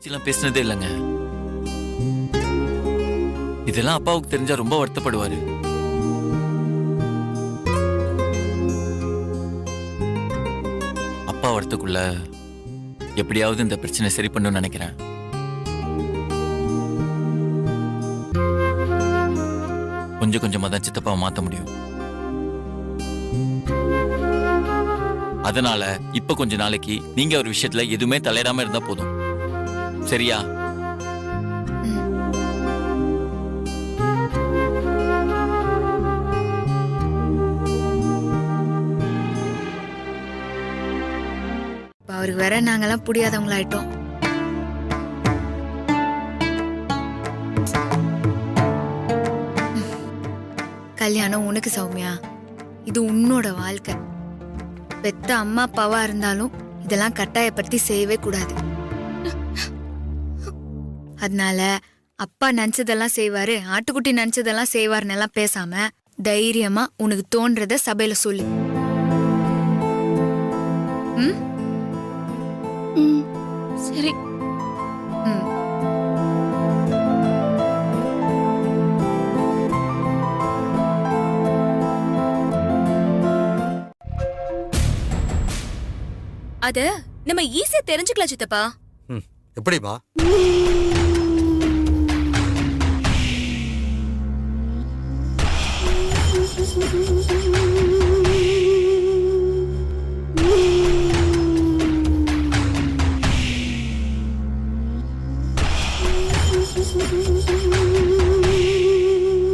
இதெல்லாம் பேசினதே இல்லைங்க. இதெல்லாம் அப்பாவுக்கு தெரிஞ்சா ரொம்ப வருத்தப்படுவாரு. அப்பா வரத்துக்குள்ள எப்படியாவது இந்த பிரச்சனை சரி பண்ணணும்னு நினைக்கிறேன். கொஞ்சம் கொஞ்சமா தான் சித்தப்பாவை மாத்த முடியும். அதனால இப்ப கொஞ்ச நாளைக்கு நீங்க ஒரு விஷயத்துல எதுவுமே தலையிடாம இருந்தா போதும். சரியா? அவருக்கு வேற நாங்கெல்லாம் புரியாதவங்களாயிட்டோம். கல்யாணம் உனக்கு சௌமியா, இது உன்னோட வாழ்க்கை. பெத்த அம்மா அப்பாவா இருந்தாலும் இதெல்லாம் கட்டாயப்படுத்தி செய்யவே கூடாது. அதனால அப்பா நினைச்சதெல்லாம் செய்வாரு, ஆட்டுக்குட்டி நினைச்சதெல்லாம் செய்வாருன்னு எல்லாம் பேசாம தைரியமா உனக்கு தோன்றத சபையில சொல்லு. சரி. அத நம்ம ஈஸியா தெரிஞ்சுக்கலாம் சித்தப்பா. எப்படிமா?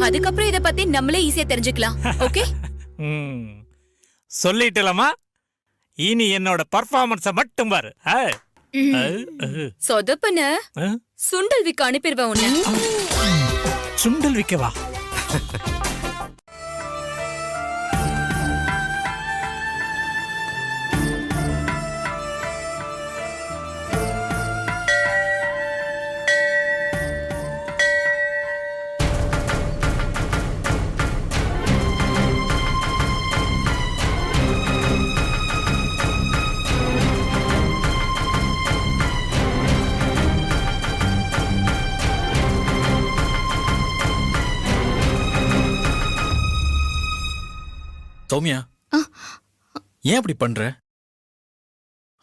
அதுக்கப்புறம் இத பத்தி நம்மளே ஈஸியா தெரிஞ்சுக்கலாம். ஓகே? சொல்லிட்டலாமா? இனி என்னோட பர்ஃபார்மன்ஸ மட்டும் பாரு. சொதப்பன சுண்டல் விக்க அனுப்பிடுவேன் உன்னை. சுண்டல் விக்கவா? சௌமியா, ஏன் அப்படி பண்ற?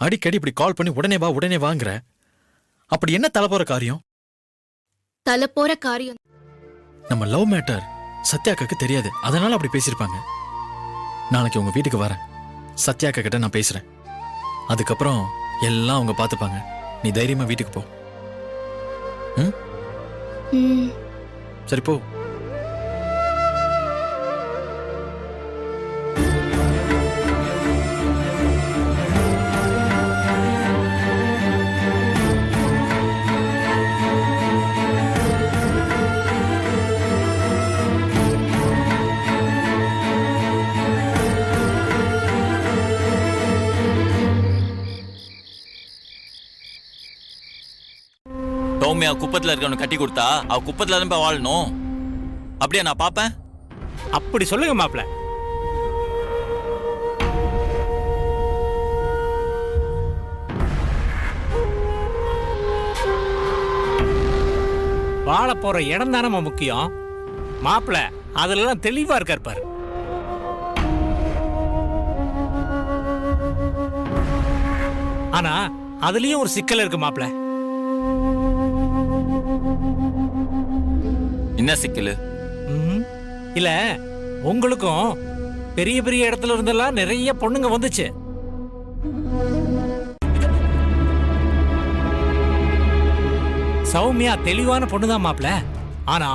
அடிக்கடி இப்படி கால் பண்ணி உடனே வா உடனே வாங்குற. அப்படி என்ன தலை போற காரியம்? தலை போற காரியம் நம்ம லவ் மேட்டர் சத்யாக்காக்கு தெரியாது, அதனால அப்படி பேசியிருப்பாங்க. நாளைக்கு உங்க வீட்டுக்கு வரேன், சத்யாக்கா கிட்ட நான் பேசுறேன். அதுக்கப்புறம் எல்லாம் அவங்க பார்த்துப்பாங்க. நீ தைரியமா வீட்டுக்கு போ. சரி போ. சௌமியா குப்பத்துல இருக்கவனு கட்டி கொடுத்தா அவ குப்பத்துல தான் வாழணும். அப்படியே நான் பாப்பேன். அப்படி சொல்லுங்க மாப்ள. வாழ போற இடம் தானே முக்கியம். மாப்ள அதுல தெளிவா இருக்கார் பாரு. ஆனா அதுலயும் ஒரு சிக்கல் இருக்கு மாப்ள. என்ன சிக்கலு? இல்ல, உங்களுக்கும் பெரிய பெரிய இடத்துல இருந்தெல்லாம் நிறைய பொண்ணுங்க வந்துச்சு. சௌமியா தெளிவான பொண்ணுதான் மாப்ள. ஆனா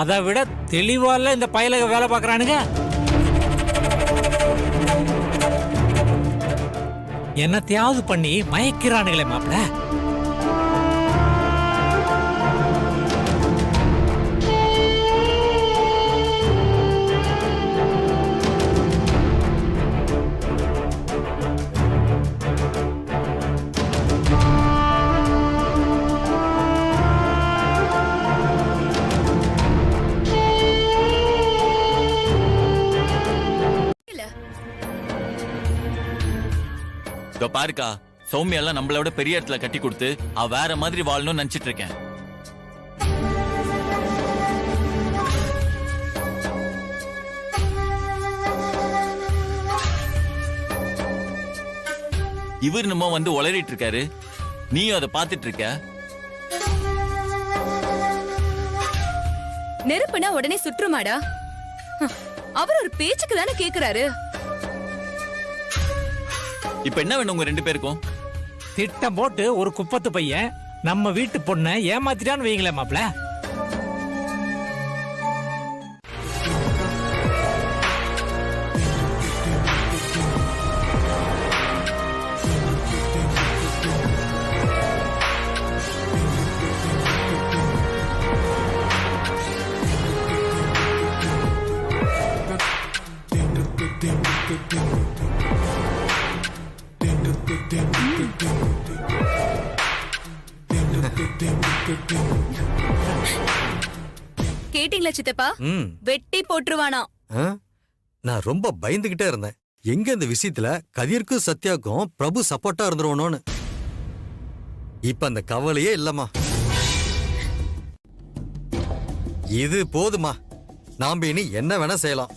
அதை விட தெளிவால இந்த பயலக வேலை பார்க்கறானுங்க. என்னத்தையாவது பண்ணி மயக்கிறானுங்களே மாப்ள. இதோ பாருக்கா, சௌமியாலாம் நம்மள விட பெரிய இடத்துல கட்டி கொடுத்து அவ வேற மாதிரி வாழணும்னு நினைச்சிட்டு இருக்கேன். இவர் நம்ம வந்து உளறிட்டு இருக்காரு, நீயும் அதை பாத்துட்டு இருக்க. நெருப்புனா உடனே சுற்றுமாடா? அவர் ஒரு பேச்சுக்கு தானே கேக்குறாரு. இப்ப என்ன வேணும் உங்க 2 பேருக்கும்? திட்டம் போட்டு ஒரு குப்பத்து பையன் நம்ம வீட்டு பொண்ணை ஏமாத்திட்டான்னு வைங்களேன் மாப்ள. கேட்டீங்களா சித்தப்பா? வெட்டி போட்டுருவானா? நான் ரொம்ப பயந்துகிட்டே இருந்தேன். எங்க இந்த விஷயத்துல கதிர்க்கும் சத்யாக்கும் பிரபு சப்போர்ட்டா இருந்துருவனோன்னு. இப்ப அந்த கவலையே இல்லம்மா. இது போதுமா, நாம இனி என்ன வேணா செய்யலாம்.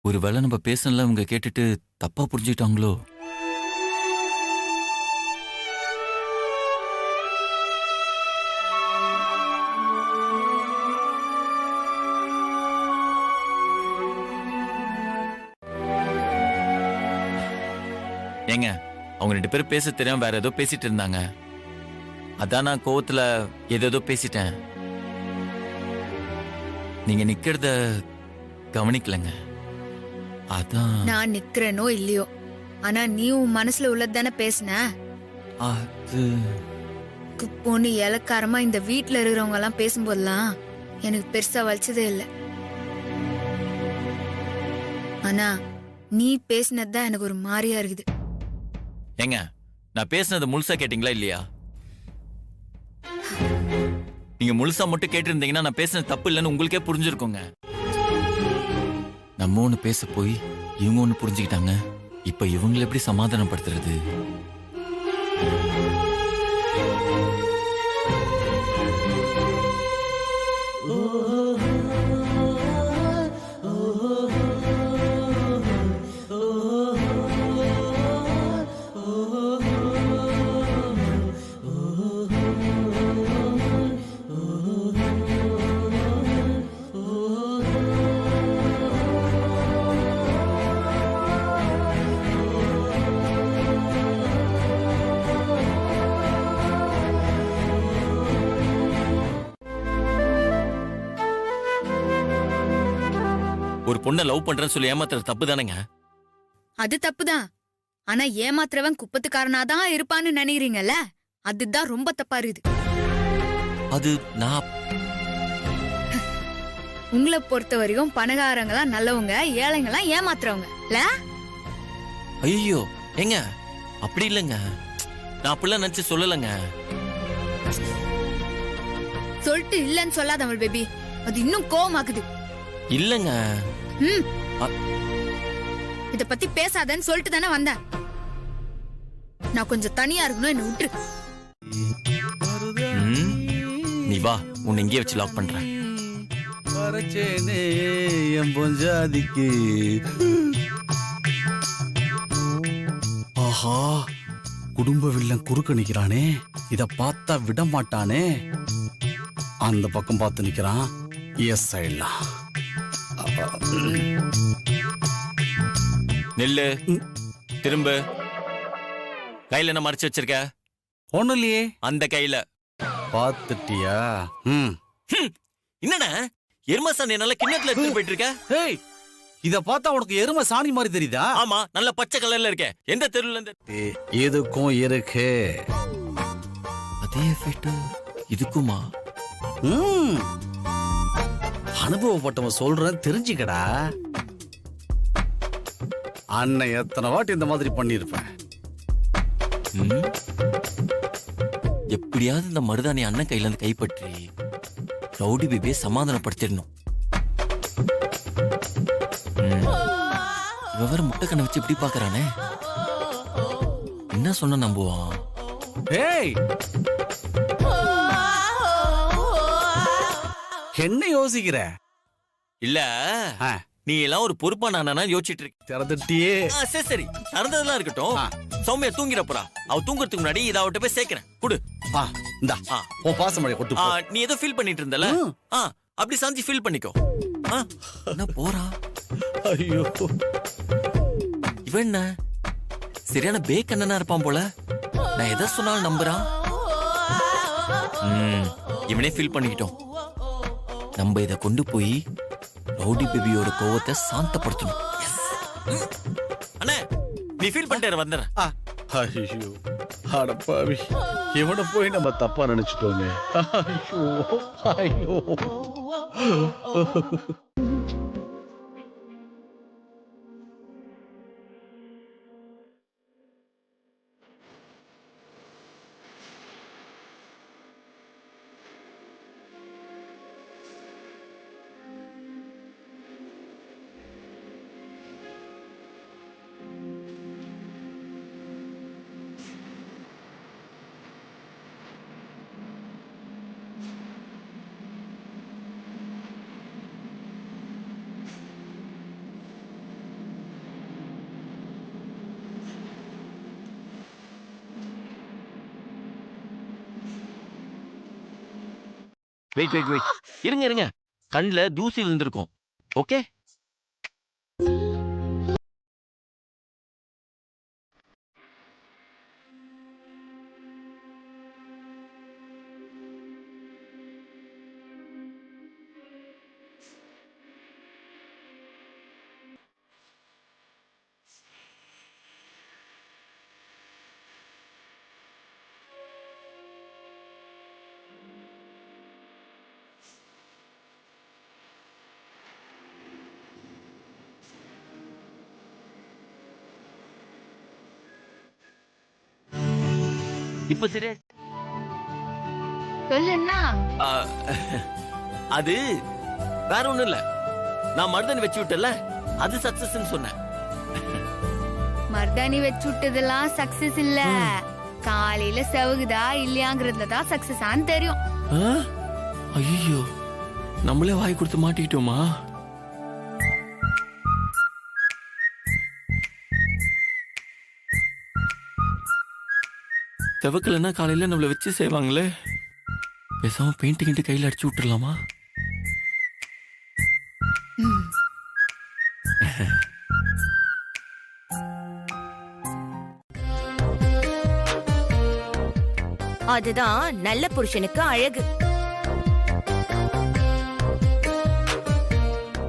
ஒருவேளை நம்ம பேசல அவங்க கேட்டுட்டு தப்பா புரிஞ்சுக்கிட்டாங்களோ? ஏங்க, அவங்க 2 பேரும் பேச தெரியாம வேற ஏதோ பேசிட்டு இருந்தாங்க. அதான் நான் கோவத்துல ஏதேதோ பேசிட்டேன். நீங்க நிக்கிறத கவனிக்கலங்க. அதான் நான் நிக்கிறேனோ இல்லையோ, ஆனா நீ உன் மனசுல உள்ளதானே பேசுன. அது பொண்ணு இலக்காரமா இந்த வீட்டுல இருக்கிறவங்க எல்லாம் பேசும்போதெல்லாம் எனக்கு பெருசா வலிச்சதே இல்லை. ஆனா நீ பேசினதுதான் எனக்கு ஒரு மாதிரியா இருக்குது. ஏங்க, நான் பேசுனது முழுசா கேட்டீங்களா இல்லையா? நீங்க முழுசா மட்டும் கேட்டிருந்தீங்கன்னா நான் பேசுனது தப்பு இல்லைன்னு உங்களுக்கே புரிஞ்சிருக்கோங்க. நம்ம ஒண்ணு பேச போய் இவங்க ஒண்ணு புரிஞ்சுக்கிட்டாங்க. இப்ப இவங்களை எப்படி சமாதானப்படுத்துறது? ஒரு பொண்ணை லவ் பண்றேன்னு சொல்லி ஏமாத்துறது தப்பு தானேங்க? அது தப்புதான். ஆனா ஏமாத்துறவன் குப்பத்துக்காரனாதான் இருப்பான்னு நினைக்கிறீங்கல்ல, அதுதான் ரொம்ப தப்பா இருக்குது. அது நான் உங்களை பொறுத்த வரைக்கும் பணக்காரங்களாம் நல்லவங்க, ஏழைங்களாம் ஏமாத்துறவங்க இல்ல? ஐயோ ஏங்க, அப்படி இல்லைங்க. நான் அப்படிலாம் நினைச்சு சொல்லலைங்க. சொல்லிட்டு இல்லன்னு சொல்லாத அவள் பேபி, அது இன்னும் கோவமாக்குது. இல்லைங்க. இத பத்தி பேசாதன்னு சொல்லிட்டு தானே வந்தேன். நான் கொஞ்சம் தனியா இருக்கணும், என்ன விட்டுரு. நீ வா, உன்னை இங்கே வச்சு லாக் பண்றேன். ஆஹா, குடும்ப வில்லன் குறுக்க நிக்கிறானே, இத பார்த்தா விட மாட்டானே. அந்த பக்கம் பார்த்து நிக்கிறான். எஸ் சைட்லாம் நெல்லு திரும்ப. கையில என்ன மறைச்சு வச்சிருக்க? ஒண்ணும் இல்லையே. அந்த கையில பாத்துட்டியா? என்னடா எருமசாணி நல்ல கிண்ணத்துல எடுத்து போயிட்டு இருக்க? ஹேய், இத பார்த்தா உனக்கு எருமை சாணி மாதிரி தெரியுதா? ஆமா, நல்ல பச்சை கலர்ல இருக்க. எந்த தெருவுல இருந்து? எதுக்கும் இருக்கு. அதே எஃபெக்ட் இதுக்குமா? அனுபவப்பட்டவன் சொல்றேன் தெரிஞ்சுக்கடா. அண்ணன் எத்தனை வாட்டி இந்த மாதிரி பண்ணிருப்பேன். ம். எப்படியாவது இந்த மருதாணி அண்ணன் கையில இருந்து கைப்பற்றி ரவுடி பேபியை சமாதானப்படுத்திடணும். இவன் முட்டைக்கண்ணை வச்சு இப்படி பாக்குறானே, என்ன சொன்ன நம்புவான்? ஏய், என்ன யோசிக்கிற? இல்ல ஆ, நீ எல்லாம் ஒரு பொறுப்பான அண்ணனா யோசிச்சுட்டு இருக்க. திறந்துட்டியே. சரி சரி, நடந்ததெல்லாம் இருக்கட்டும். ஆ. சௌமியா தூங்கிறப்பறா, அவ தூங்குறதுக்கு முன்னாடி இதை அவட்ட போய் சேர்க்கிறேன். குடு. ஆ, இந்தா ஆ. உன் பாசமழையை கொட்டு போ. நீ ஏதோ ஃபீல் பண்ணிட்டு இருந்தல, ம். அப்படி சாஞ்சி ஃபீல் பண்ணிக்கோ. என்ன போறா ஐயோ, இவன் என்ன சரியான பேக் அண்ணனா இருப்பான் போல. நான் எதை சொன்னாலும் நம்புறான். இவனே ஃபீல் பண்ணிக்கிட்டோம். நம்ம இதை கொண்டு போய் ரவுடி பேபியோட கோவத்தை சாந்தப்படுத்தணும். Yes. அண்ணே, நீ ஃபீல் பண்ணிட்டு வந்துடுறேன். ஐயோ, அடப்பாவி, இவனை போய் நம்ம தப்பா நினைச்சிட்டோமே. ஐயோ, ஐயோ. வெயிட் இருங்க இருங்க, கண்ணுல தூசி விழுந்திருக்கும். ஓகே, இப்ப சரியா? சொல்லுன்னா அது வேற ஒண்ணும் இல்ல, நான் மருதன் வச்சு விட்டல, அது சக்சஸ் சொன்னேன். மர்தானி வச்சு விட்டதெல்லாம் சக்சஸ் இல்ல, காலையில செவகுதா இல்லையாங்கிறதுல தான் சக்சஸான்னு தெரியும். ஐயோ, நம்மளே வாய் கொடுத்து மாட்டிக்கிட்டோமா? செவக்கலன்னா காலையில நம்மள வச்சு செய்வாங்களே, பேசாம பெயிண்டிங் கையில அடிச்சு விட்டுறலாமா? அதுதான் நல்ல புருஷனுக்கு அழகு.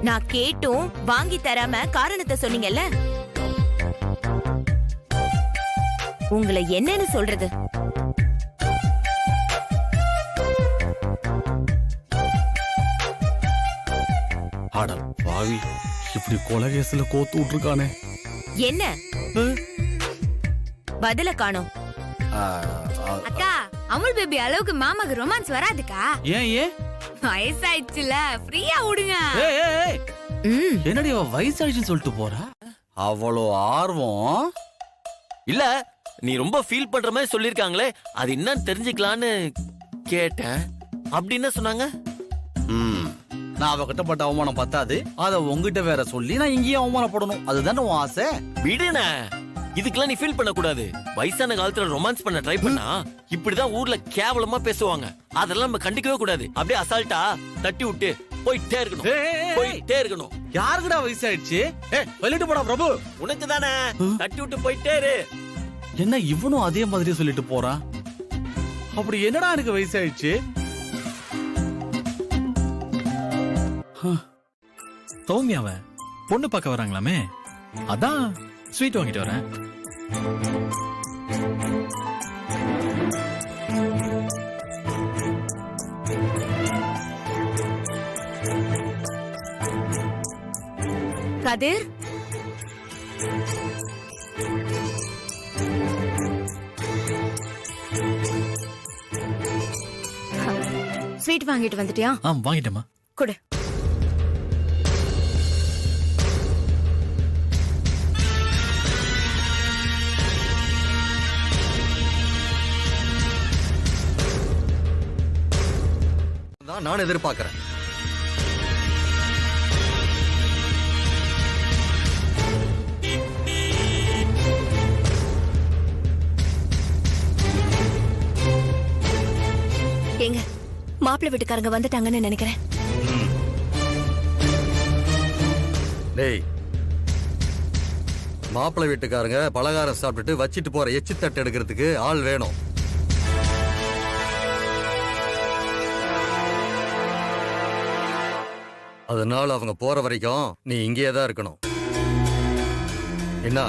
நான் கேட்டும் வாங்கி தராம காரணத்தை சொன்னீங்கல்ல, உங்களை என்னன்னு சொல்றது? அட பாவி, இப்படி கொலை கேஸ்ல கோத்து விட்டுருக்கானே. என்ன பதில காணோம்? அக்கா, அமுல் பேபி அளவுக்கு மாமாக்கு ரொமான்ஸ் வராதுக்கா. ஏன் ஏன் வயசாயிடுச்சுல, ஃப்ரீயா விடுங்க. ஏய், ஏய், ஏய். ம், என்னடி அவ வயசாயிடுச்சுன்னு சொல்லிட்டு போறா? அவ்வளோ ஆர்வம் இல்ல, நீ ரொம்ப ஃபீல் பண்ற மாதிரி சொல்லிருக்காங்களே, அது என்னன்னு தெரிஞ்சுக்கலான்னு கேட்டேன். அப்படி என்ன சொன்னாங்க? நான் அவகிட்ட பட்ட அவமானம் பத்தாது, அத உங்ககிட்ட வேற சொல்லி நான் இங்கேயும் அவமானப்படணும். அதுதானே உன் ஆசை? விடுன, இதுக்கெல்லாம் நீ ஃபீல் பண்ண கூடாது. வயசான காலத்துல ரொமான்ஸ் பண்ண ட்ரை பண்ணா இப்படிதான் ஊர்ல கேவலமா பேசுவாங்க. அதெல்லாம் நம்ம கண்டிக்கவே கூடாது. அப்படியே அசால்ட்டா தட்டி விட்டு போயிட்டே இருக்கணும். போயிட்டே இருக்கணும். யாருக்குடா வயசாயிடுச்சு? வெளியிட்டு போடா பிரபு. உனக்கு தானே, தட்டி விட்டு போயிட்டே இரு. என்ன இவனும் அதே மாதிரி சொல்லிட்டு போறான்? அப்படி என்னடா எனக்கு வயசாயிடுச்சு? சௌமியாவ பொண்ணு பார்க்க வராங்களாமே, அதான் ஸ்வீட் வாங்கிட்டு வரேன். கதிர் ஸ்வீட் வாங்கிட்டு வந்துட்டியா? வாங்கிட்டேம்மா. கொடு. நான் எதிர்பார்க்கிறேன். ஏங்க மாப்பிள்ளை வீட்டுக்காரங்க வந்துட்டாங்கன்னு நினைக்கிறேன். டேய், மாப்பிள்ளை வீட்டுக்காரங்க பலகாரம் சாப்பிட்டுட்டு வச்சிட்டு போற எச்சி தட்டு எடுக்கிறதுக்கு ஆள் வேணும். அதனால அவங்க போற வரைக்கும் நீ இங்கேயே தான் இருக்கணும். என்ன?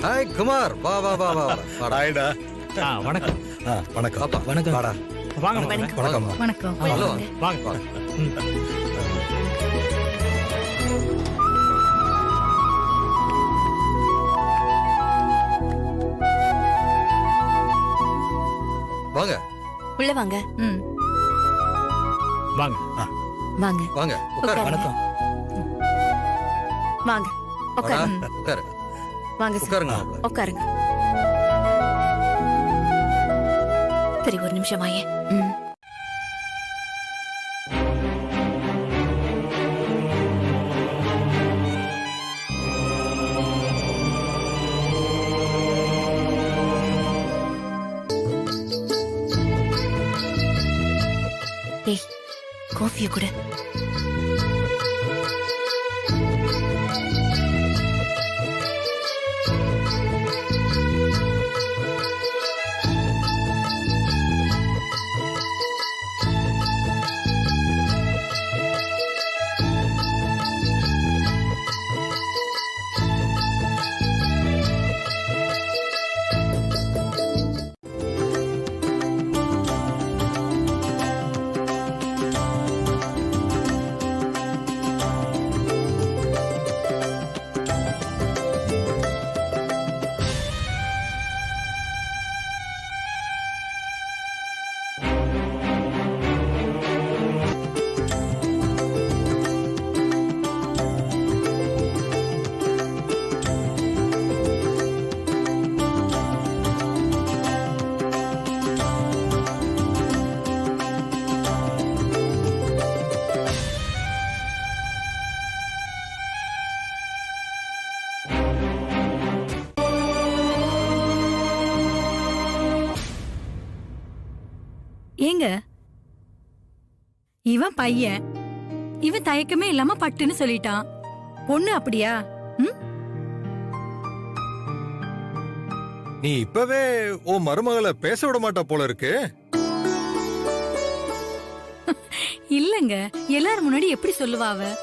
ஹாய் குமார், வா வா வா வா. ஹாய்டா. வணக்கம். வணக்கம். பாப்பா, வணக்கம். வாடா. வாங்க வணக்கம். வணக்கம். ஹலோ. வாங்க. வாங்க உள்ள வாங்க. வாங்க. வாங்க வாங்க உட்காரு. வணக்கம். வாங்க வாடா, உட்காருங்க. உட்காரு. வாங்க சார். உட்காருங்க மாப்பிள்ளை. உட்காருங்க. சரி ஒரு நிமிஷம் வாயே. ஏய் காஃபிய கூட. ஏங்க இவன் பையன், இவன் தயக்கமே இல்லாம பட்டுன்னு சொல்லிட்டான். பொண்ணு அப்படியா? நீ இப்பவே உன் மருமகளை பேச விட மாட்டா போல இருக்கு. இல்லங்க, எல்லாரும் முன்னாடி எப்படி சொல்லுவா அவ?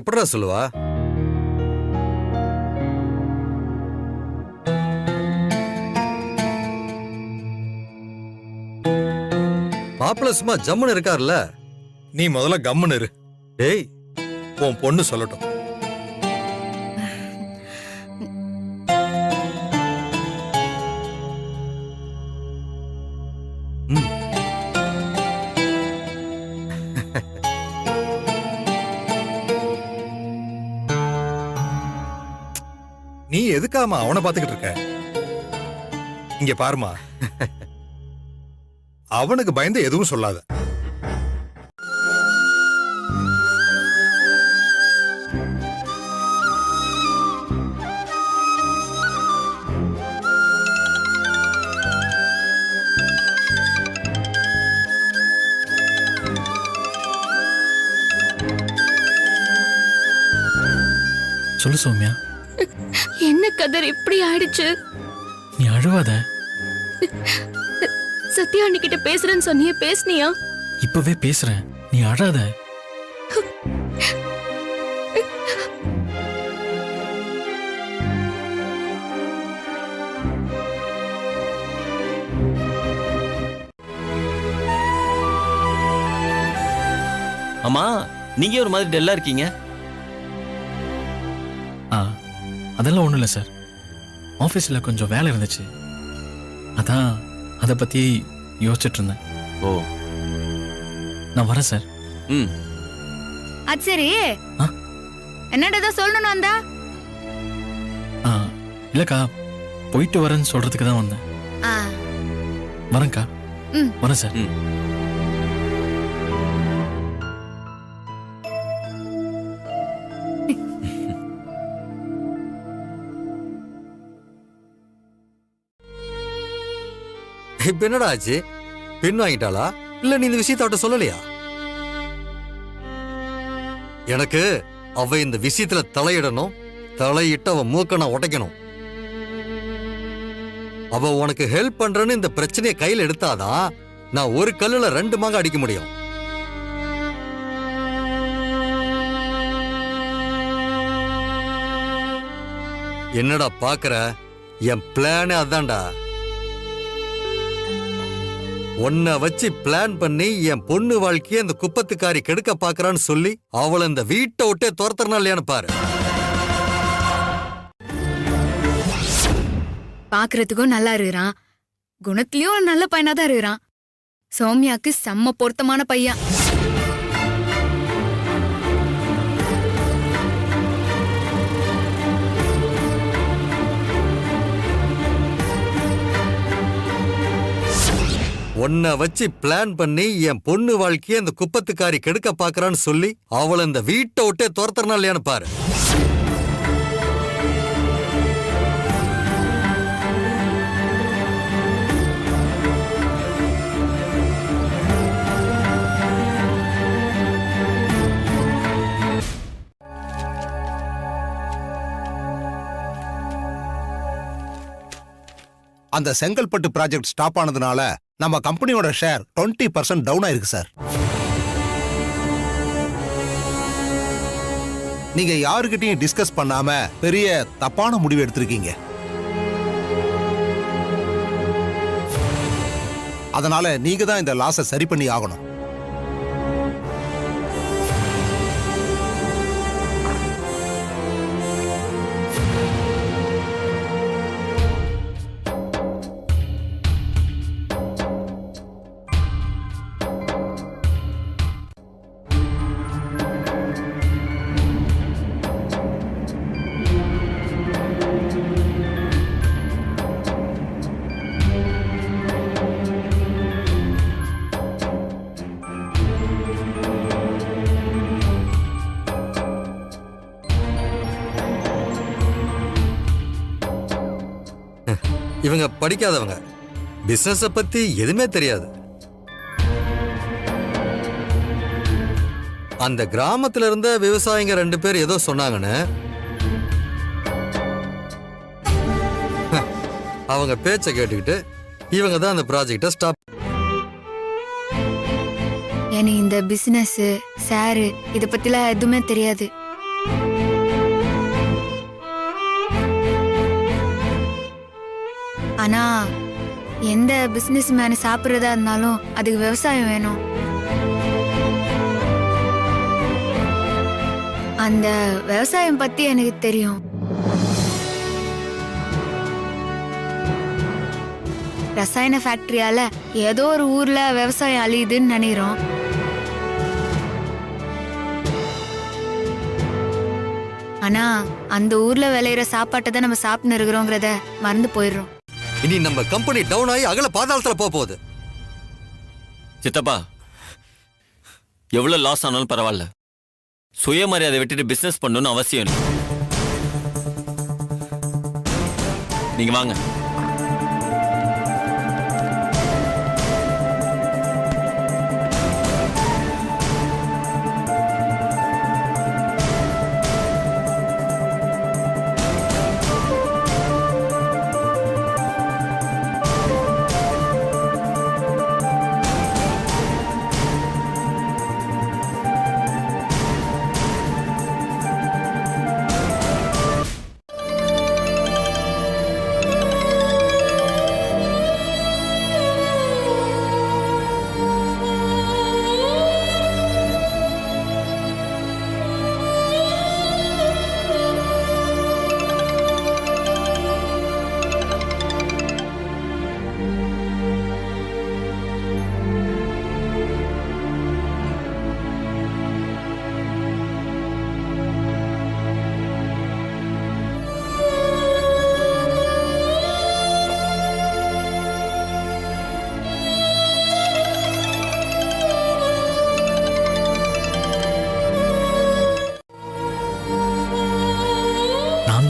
எப்படிடா சொல்லுவா? மாப்பிள்ள சும்மா ஜம்முன்னு இருக்காருல்ல. நீ முதல்ல கம்முன்னு இரு. டேய், உன் பொண்ணு சொல்லட்டும். நீ எதுக்காம அவனை பாத்துக்கிட்டு இருக்க? இங்க பாருமா, அவனுக்கு பயந்து எதுவும் சொல்லாத. சொல்லு சௌமியா. என்ன கதர் இப்படி ஆயிடுச்சு? நீ அழுவாத. சத்யா அண்ணிக்கிட்ட பேசுறேன்னு சொன்னியே, பேசுனியா? இப்பவே பேசுறேன், நீ அழாத. அம்மா, நீங்க ஒரு மாதிரி டல்லா இருக்கீங்க. அதெல்லாம் ஒண்ணும் இல்லை சார். ஆஃபீஸில் கொஞ்சம் வேலை இருந்துச்சு, அதான் அதை பற்றி யோசிச்சுட்டு இருந்தேன். ஓ, நான் வரேன் சார். ம். அது சரி, ஆ? என்னடா சொல்லணும் வந்தா? இல்லைக்கா, போயிட்டு வரேன்னு சொல்கிறதுக்கு தான் வந்தேன். ஆ, வரேன்க்கா. ம். வரேன் சார். ம். இப்ப என்னடா ஆச்சு? பெண் வாங்கிட்டாளா இல்ல நீ இந்த விஷயத்த அவட்ட சொல்லலையா? எனக்கு அவ இந்த விஷயத்துல தலையிடணும், தலையிட்டு அவ மூக்க நான் உடைக்கணும். அவ உனக்கு ஹெல்ப் பண்றேன்னு இந்த பிரச்சனையை கையில் எடுத்தாதான் நான் ஒரு கல்லுல 2 மாங்க அடிக்க முடியும். என்னடா பாக்குற? என் பிளானே அதான்டா. உன்னை வச்சு பிளான் பண்ணி என் பொண்ணு வாழ்க்கைய அந்த குப்பத்துக்காரி கெடுக்க பாக்குறான்னு சொல்லி அவளை இந்த வீட்டை விட்டே துரத்துறனா இல்லையான்னு பாரு. பாக்குறதுக்கும் நல்லா இருக்கிறான், குணத்திலயும் நல்ல பையனா தான் இருக்கிறான். சௌமியாக்கு செம்ம பொருத்தமான பையன். உன்னை வச்சு பிளான் பண்ணி என் பொண்ணு வாழ்க்கைய அந்த குப்பத்துக்காரி கெடுக்க பாக்குறான்னு சொல்லி அவளை இந்த வீட்டை விட்டே துரத்துறனா இல்லையான்னு பாரு. அந்த செங்கல்பட்டு ப்ராஜெக்ட் ஸ்டாப் ஆனதுனால நம்ம கம்பெனியோட ஷேர் 20% டவுன் ஆயிருக்கு சார். நீங்க யாருக்கிட்டையும் டிஸ்கஸ் பண்ணாம பெரிய தப்பான முடிவு எடுத்திருக்கீங்க. அதனால நீங்க தான் இந்த லாஸை சரி பண்ணி ஆகணும். இவங்க படிக்காதவங்க, பிசினஸ பத்தி எதுவுமே தெரியாது. அந்த கிராமத்துல இருந்த விவசாயிங்க 2 பேர் ஏதோ சொன்னாங்கன்னு அவங்க பேச்ச கேட்டுக்கிட்டு இவங்க தான் அந்த ப்ராஜெக்ட ஸ்டாப். எனக்கு இந்த பிசினஸ் சாரு இத பத்திலாம் எதுவுமே தெரியாது. ஆனா எந்த பிசினஸ் மேன சாப்பிடுறதா இருந்தாலும் அதுக்கு விவசாயம் வேணும். அந்த விவசாயம் பத்தி எனக்கு தெரியும். ரசாயன ஃபேக்டரியால ஏதோ ஒரு ஊர்ல விவசாயம் அழியுதுன்னு நினைக்கிறோம். ஆனா அந்த ஊர்ல விளையிற சாப்பாட்டை தான் நம்ம சாப்பிட்டு இருக்கிறோங்கிறத மறந்து போயிடுறோம். இனி நம்ம கம்பெனி டவுன் ஆகி அகல பாதாளத்துல போகுது. சித்தப்பா, எவ்வளவு லாஸ் ஆனாலும் பரவாயில்ல, சுயமரியாதை விட்டுட்டு பிசினஸ் பண்ணணும்னு அவசியம் இல்லை. நீங்க வாங்க.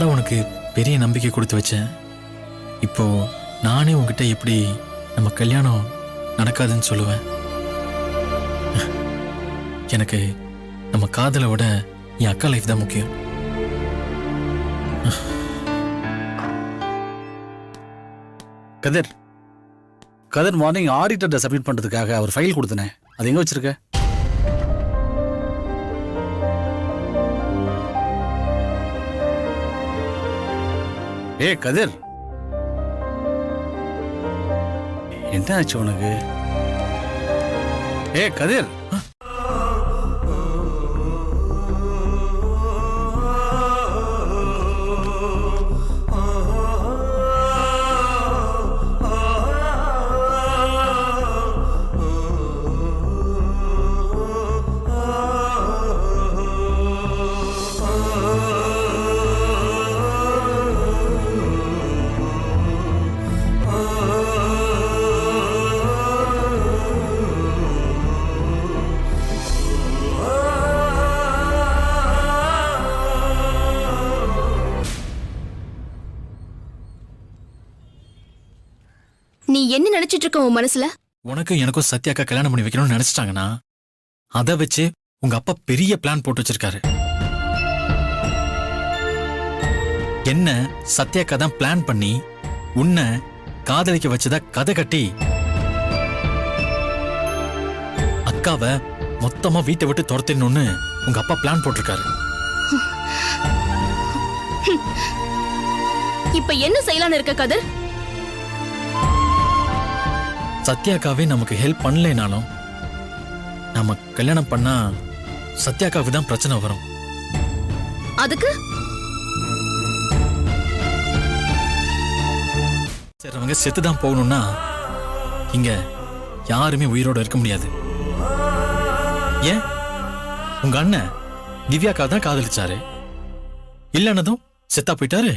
தான் உனக்கு பெரிய நம்பிக்கை கொடுத்து வச்சேன். இப்போ நானே உன்கிட்ட எப்படி நம்ம கல்யாணம் நடக்காதுன்னு சொல்லுவேன்? எனக்கு நம்ம காதலை விட என் அக்கா லைஃப் தான் முக்கியம். கதிர் கதிர் மார்னிங் ஆடிட்டர்கிட்ட சப்மிட் பண்றதுக்காக அவர் ஃபைல் கொடுத்தனே, அது எங்க வச்சிருக்க? கதிர், என்ன ஆச்சு உனக்கு? கதிர், நீ என்ன நினைச்சிட்டு இருக்க உன் மனசுல? உனக்கும் எனக்கும் சத்யாக்கா கல்யாணம் பண்ணி வைக்கணும்னு நினைச்சிட்டாங்கன்னா அதை வச்சு உங்க அப்பா பெரிய பிளான் போட்டு வச்சிருக்காரு. என்ன சத்யாக்கா தான் பிளான் பண்ணி உன்னை காதலிக்க வச்சதா கதை கட்டி அக்காவை மொத்தமா வீட்டை விட்டு துரத்திடணும்னு உங்க அப்பா பிளான் போட்டிருக்காரு. இப்ப என்ன செய்யலான்னு இருக்க கதிர்? சத்யாக்காவே நமக்கு ஹெல்ப் பண்ணலைனாலும் நம்ம கல்யாணம் பண்ணா சத்யாக்காவுக்கு தான் பிரச்சனை வரும். அதுக்கு அவங்க செத்துதான் போகணும்னா இங்க யாருமே உயிரோட இருக்க முடியாது. ஏன் உங்க அண்ணன் திவ்யாக்கா தான் காதலிச்சாரு, இல்லன்னதும் செத்தா போயிட்டாரு.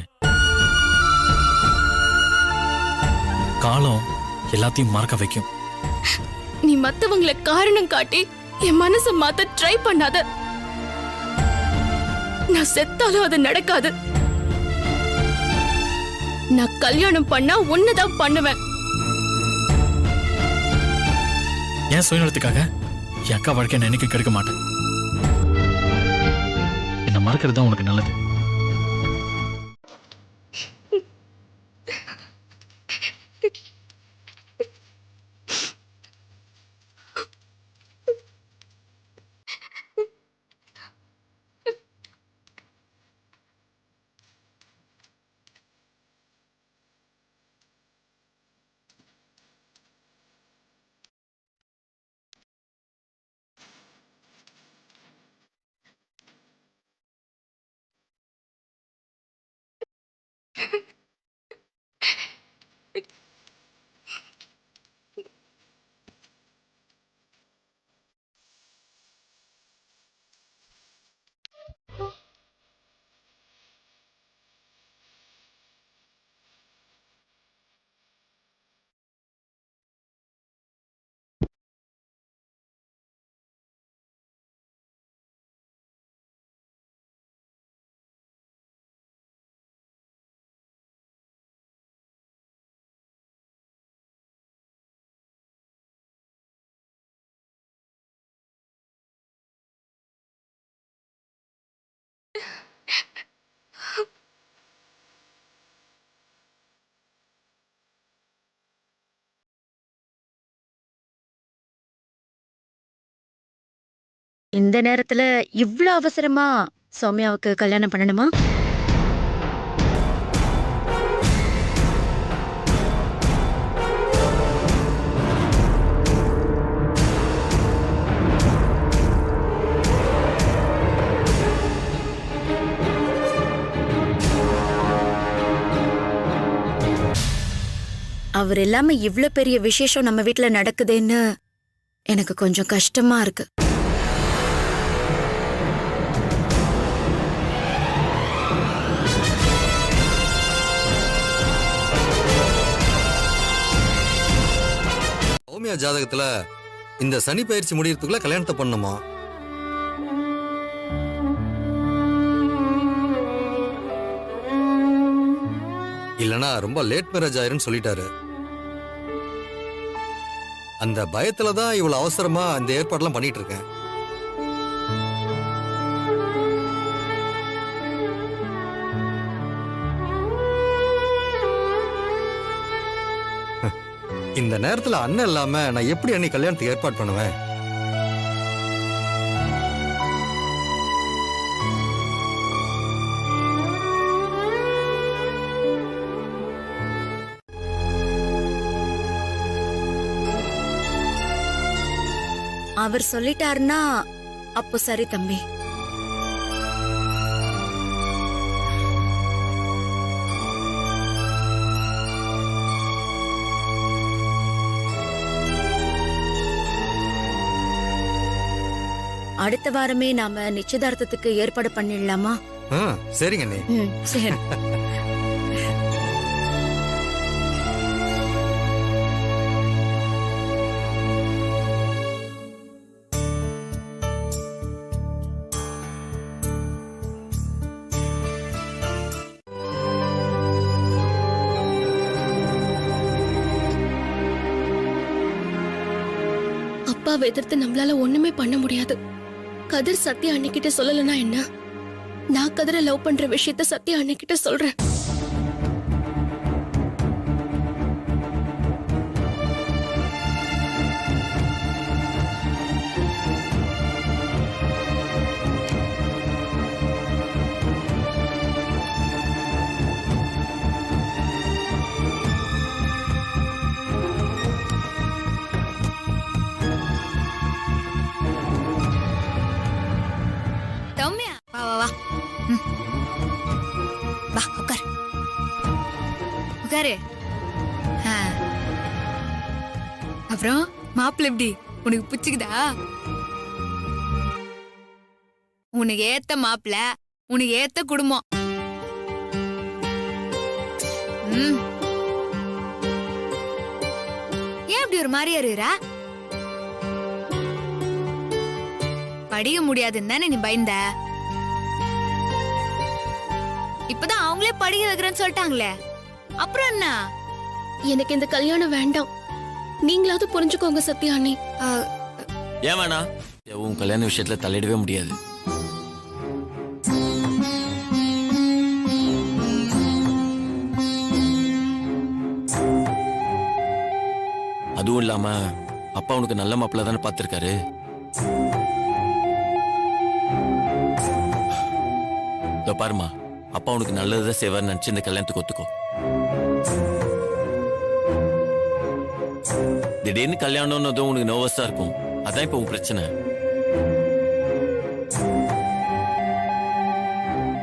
காலம் எல்லாத்தையும் மறக்க வைக்கும். நீ மத்தவங்களை காரணம் காட்டி என் மனசை மாத்த ட்ரை பண்ணாத. நான் செத்தாலும் அது நடக்காது. நான் கல்யாணம் பண்ணா ஒண்ணுதான் பண்ணுவேன். ஏன் சுயநலத்துக்காக என் அக்கா வாழ்க்கை நான் என்னைக்கு கெடுக்க மாட்டேன். என்ன மறக்கிறது தான் உனக்கு நல்லது. இந்த நேரத்துல இவ்ளோ அவசரமா சௌமியாவுக்கு கல்யாணம் பண்ணணுமா? அவர் இல்லாம இவ்ளோ பெரிய விசேஷம் நம்ம வீட்ல நடக்குதுன்னு எனக்கு கொஞ்சம் கஷ்டமா இருக்கு. சௌமியா ஜாதகத்துல இந்த சனி பயிற்சி முடியறதுக்குள்ள கல்யாணத்தை பண்ணுமா? இல்லனா ரொம்ப லேட் மேரேஜ் ஆயிருன்னு சொல்லிட்டாரு. அந்த பயத்துல தான் இவ்வளவு அவசரமா இந்த ஏற்பாடெல்லாம் பண்ணிட்டு இருக்கேன். இந்த நேரத்துல அண்ணன் இல்லாம நான் எப்படி அன்னைக்கு கல்யாணத்துக்கு ஏற்பாடு பண்ணுவேன்? அவர் சொல்லிட்டாருன்னா அப்போ சரி தம்பி. அடுத்த வாரமே நாம நிச்சயதார்த்தத்துக்கு ஏற்பாடு பண்ணிடலாமா? சரிங்க அண்ணே. சரி. அப்பாவை எதிர்த்து நம்மளால ஒண்ணுமே பண்ண முடியாது. கதிர் சத்யா அன்னைக்கிட்ட சொல்லலனா என்ன? நான் கதிரை லவ் பண்ற விஷயத்த சத்யா அன்னைக்கிட்ட சொல்றேன். சௌமியா வா வா வா. வா உட்கார் உட்காரு. அப்புறம் மாப்பிள்ளை எப்படி உனக்கு பிடிச்சிக்குதா? உனக்கு ஏத்த மாப்பிள்ள, உனக்கு ஏத்த குடும்பம். ஏன் இப்படி ஒரு மாதிரியா இருக்கிறா? படிக்க முடியாதுன்னு தானே நீ பயந்த? இப்பதான் அவங்களே படிக்க வைக்கிறேன்னு சொல்லிட்டாங்களே, அப்புறம் என்ன? எனக்கு இந்த கல்யாணம் வேண்டாம். நீங்களாவது புரிஞ்சுக்கோங்க சத்யா அண்ணி. ஏன் வேணா? உன் கல்யாண விஷயத்துல தலையிடவே முடியாது. அதுவும் இல்லாம அப்பா உனக்கு நல்ல மாப்பிள்ள தானே பார்த்திருக்காரு. இதோ பாருமா, அப்பா உனக்கு நல்லதுதான் செய்வார்னு நினைச்சு இந்த கல்யாணத்துக்கு ஒத்துக்கோ. திடீர்னு கல்யாணம்னு உனக்கு நர்வஸா இருக்கும். அதான் இப்ப உன் பிரச்சனை.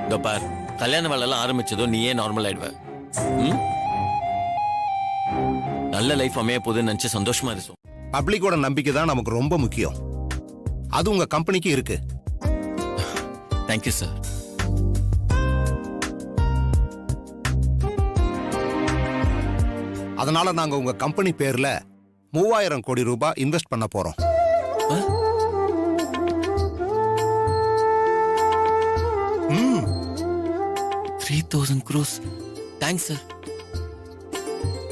இதோ பார், கல்யாண வேலை எல்லாம் ஆரம்பிச்சதோ நீயே நார்மல் ஆயிடுவ. நல்ல லைஃப் அமைய போதுன்னு நினைச்சு சந்தோஷமா இருக்கும். பப்ளிக்கோட நம்பிக்கை தான் நமக்கு ரொம்ப முக்கியம். அது உங்க கம்பெனிக்கு இருக்கு. Thank you sir. அதனால நாங்க உங்க கம்பெனி பேர்ல 3000 கோடி ரூபாய் இன்வெஸ்ட் பண்ண போறோம். 3000 crores. Thanks sir.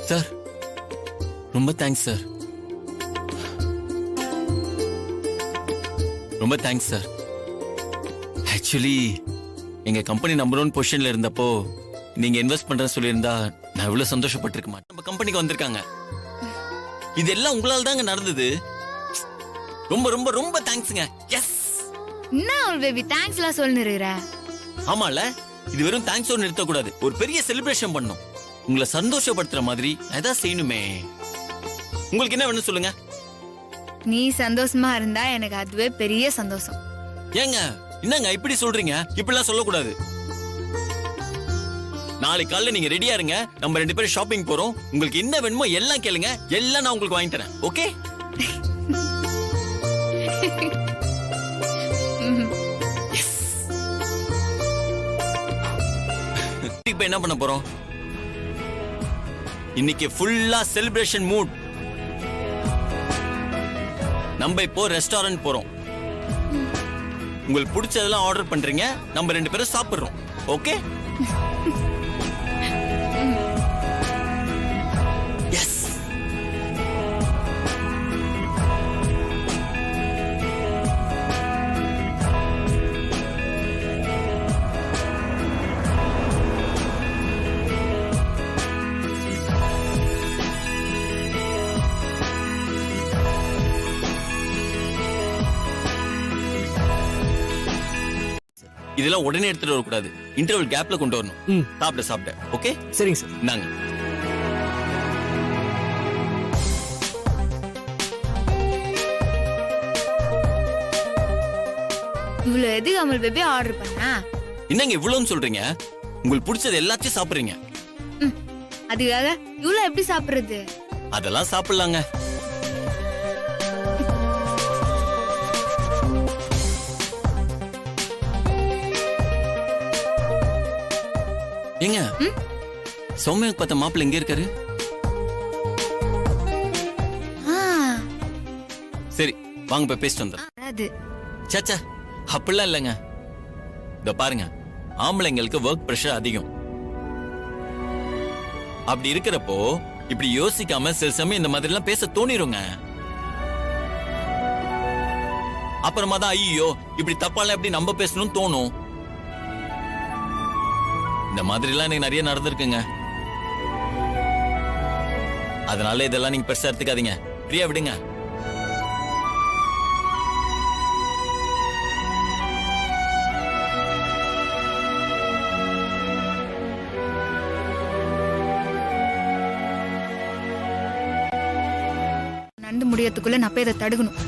சார் ரொம்ப தேங்க்ஸ் சார். ரொம்ப தேங்க்ஸ் சார். ஆக்சுவலி எங்க கம்பெனி நம்பர் 1 பொசிஷன்ல இருந்தப்போ நீங்க இன்வெஸ்ட் பண்ற சொல்லியிருந்தா நான் எவ்வளவு சந்தோஷப்பட்டிருக்க மாட்டேன். நம்ம கம்பெனிக்கு வந்திருக்காங்க. இதெல்லாம் உங்களால தாங்க நடந்தது. ரொம்ப ரொம்ப ரொம்ப தேங்க்ஸ்ங்க. எஸ். என்ன பேபி தேங்க்ஸ் எல்லாம் சொல்லி இருக்கிற? ஆமால, இது வெறும் தேங்க்ஸோட நிறுத்த கூடாது. ஒரு பெரிய செலிப்ரேஷன் பண்ணணும். உங்களை சந்தோஷப்படுத்துற மாதிரி ஏதாவது செய்யணுமே. உங்களுக்கு என்ன வேணும் சொல்லுங்க. நீ சந்தோஷமா இருந்தா எனக்கு அதுவே பெரிய சந்தோஷம். ஏங்க என்னங்க இப்படி சொல்றீங்க? இப்படிலாம் சொல்லக்கூடாது. நாளைக்கு காலையில நீங்க ரெடியா இருங்க. நம்ம 2 பேரும் ஷாப்பிங் போறோம். உங்களுக்கு என்ன வேணுமோ எல்லாம் கேளுங்க. எல்லாம் நான் உங்களுக்கு வாங்கி தரேன். ஓகே? இப்ப என்ன பண்ண போறோம்? இன்னைக்கு ஃபுல்லா செலிப்ரேஷன் மூட். நம்ம இப்போ ரெஸ்டாரண்ட் போறோம். உங்களுக்கு பிடிச்சதெல்லாம் ஆர்டர் பண்றீங்க. நம்ம 2 பேரும் சாப்பிடுறோம். ஓகே? இதெல்லாம் உடனே எடுத்துட்டு வரக்கூடாது. இன்டர்வல் கேப்ல கொண்டு வரணும். ம். சாப்பிட ஓகே? சரிங்க சார். இந்தாங்க. இவ்வளவு எது அமல் பேபி ஆர்டர் பண்ண? என்னங்க இவ்வளவுன்னு சொல்றீங்க? உங்களுக்கு பிடிச்சது எல்லாத்தையும் சாப்பிடுறீங்க. அதுக்காக இவ்வளவு எப்படி சாப்பிடுறது? அதெல்லாம் சாப்பிடலாங்க. ஏங்க சௌமியாக்கு பார்த்த மாப்பிள்ள எங்க இருக்காரு? சரி வாங்க போய் பேசிட்டு வந்துடுறேன். அது சாச்சா அப்படிலாம் இல்லைங்க. இத பாருங்க, ஆம்பளைங்களுக்கு ஒர்க் பிரஷர் அதிகம். அப்படி இருக்கிறப்போ இப்படி யோசிக்காம சில சமயம் இந்த மாதிரி எல்லாம் பேச தோணிருங்க. அப்புறமா தான் ஐயோ இப்படி தப்பால எப்படி நம்ம பேசணும்னு தோணும். இந்த மாதிரி எல்லாம் எனக்கு நிறைய நடந்திருக்குங்க. அதனால இதெல்லாம் நீங்க பெருசா எடுத்துக்காதீங்க. ஃப்ரீயா விடுங்க. நண்டு முடியறதுக்குள்ள நான் போய் இதை தடுக்கணும்.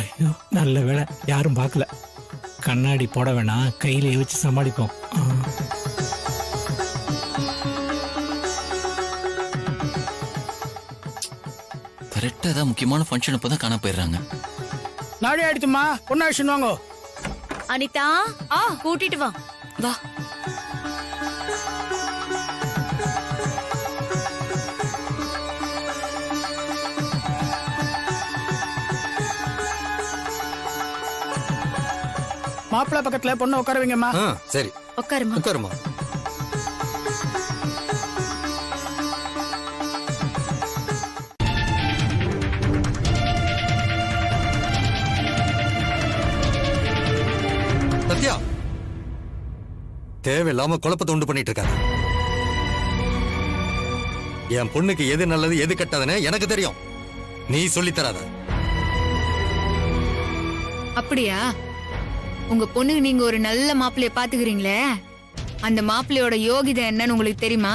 ஐயோ நல்ல வேளை யாரும் பார்க்கல. கண்ணாடி போட வேணாம், கையில வச்சு சமாளிப்போம். கரெக்டா ஏதாவது முக்கியமான ஃபங்க்ஷன் அப்பதான் காண போயிடுறாங்க. நாடி ஆயிடுச்சுமா, பொண்ணா விஷயம் வாங்க. அனிதா கூட்டிட்டு வா. வா. மாப்பிள்ளை பக்கத்துல பொண்ணு உட்கார வைங்கம்மா. சரி உட்காருமா. உட்காருமா. சத்யா தேவையில்லாம குழப்பத்தை உண்டு பண்ணிட்டு இருக்காங்க. என் பொண்ணுக்கு எது நல்லது எது கெட்டதுன்னு எனக்கு தெரியும். நீ சொல்லித் தராத. அப்படியா? உங்க பொண்ணுக்கு நீங்க ஒரு நல்ல மாப்பிள்ளைய பாத்துக்கிறீங்களே, அந்த மாப்பிள்ளையோட யோகிதை என்னன்னு உங்களுக்கு தெரியுமா?